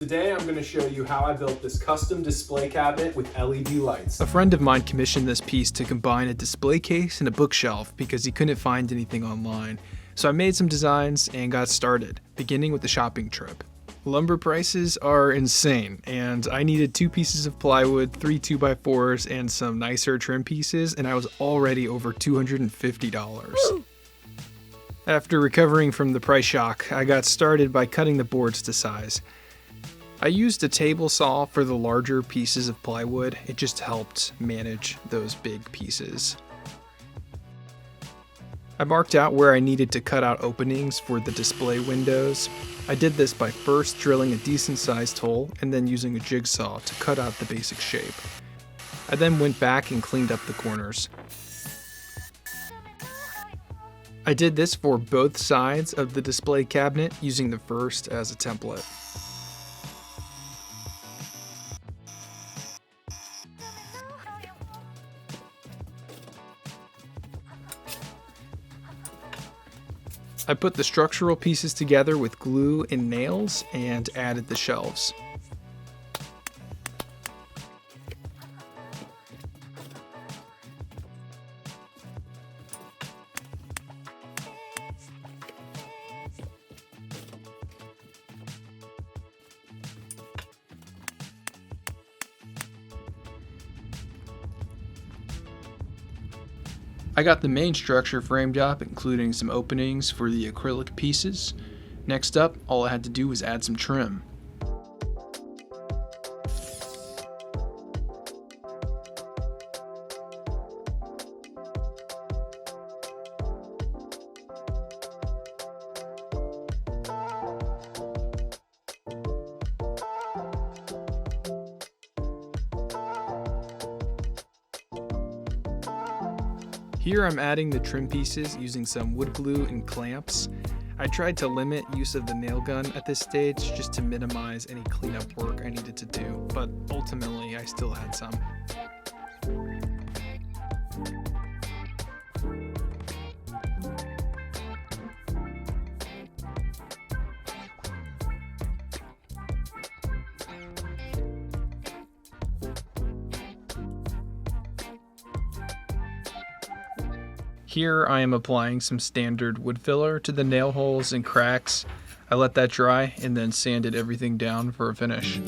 Today I'm going to show you how I built this custom display cabinet with LED lights. A friend of mine commissioned this piece to combine a display case and a bookshelf because he couldn't find anything online. So I made some designs and got started, beginning with the shopping trip. Lumber prices are insane, and I needed 2 pieces of plywood, 3 2x4s, and some nicer trim pieces, and I was already over $250. Woo! After recovering from the price shock, I got started by cutting the boards to size. I used a table saw for the larger pieces of plywood. It just helped manage those big pieces. I marked out where I needed to cut out openings for the display windows. I did this by first drilling a decent sized hole and then using a jigsaw to cut out the basic shape. I then went back and cleaned up the corners. I did this for both sides of the display cabinet using the first as a template. I put the structural pieces together with glue and nails and added the shelves. I got the main structure framed up, including some openings for the acrylic pieces. Next up, all I had to do was add some trim. Here I'm adding the trim pieces using some wood glue and clamps. I tried to limit use of the nail gun at this stage just to minimize any cleanup work I needed to do, but ultimately I still had some. Here I am applying some standard wood filler to the nail holes and cracks. I let that dry and then sanded everything down for a finish.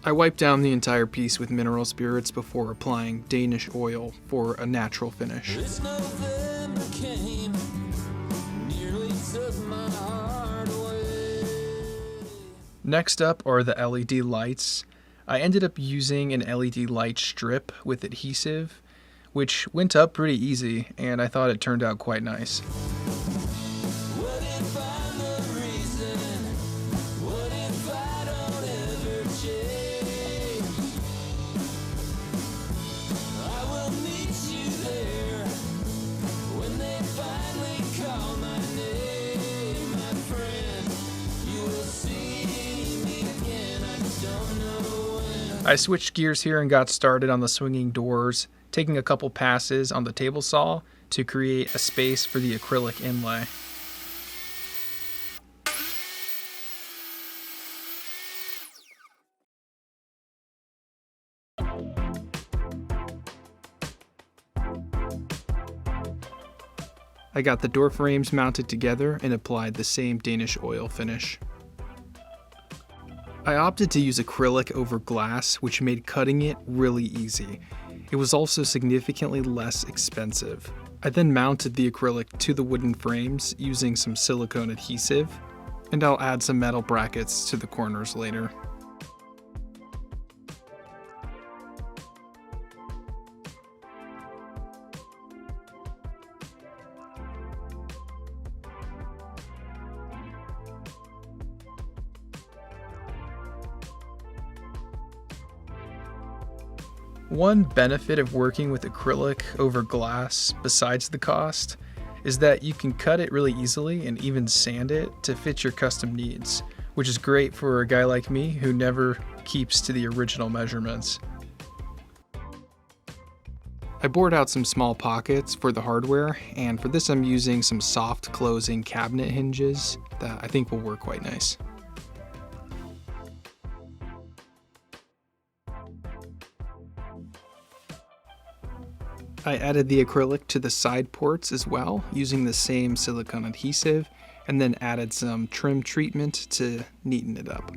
I wiped down the entire piece with mineral spirits before applying Danish oil for a natural finish. Next up are the LED lights. I ended up using an LED light strip with adhesive, which went up pretty easy, and I thought it turned out quite nice. I switched gears here and got started on the swinging doors, taking a couple passes on the table saw to create a space for the acrylic inlay. I got the door frames mounted together and applied the same Danish oil finish. I opted to use acrylic over glass, which made cutting it really easy. It was also significantly less expensive. I then mounted the acrylic to the wooden frames using some silicone adhesive, and I'll add some metal brackets to the corners later. One benefit of working with acrylic over glass, besides the cost, is that you can cut it really easily and even sand it to fit your custom needs, which is great for a guy like me who never keeps to the original measurements. I bored out some small pockets for the hardware, and for this I'm using some soft closing cabinet hinges that I think will work quite nice. I added the acrylic to the side ports as well, using the same silicone adhesive, and then added some trim treatment to neaten it up.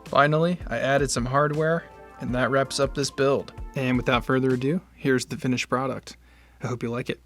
Finally, I added some hardware, and that wraps up this build. And without further ado, here's the finished product. I hope you like it.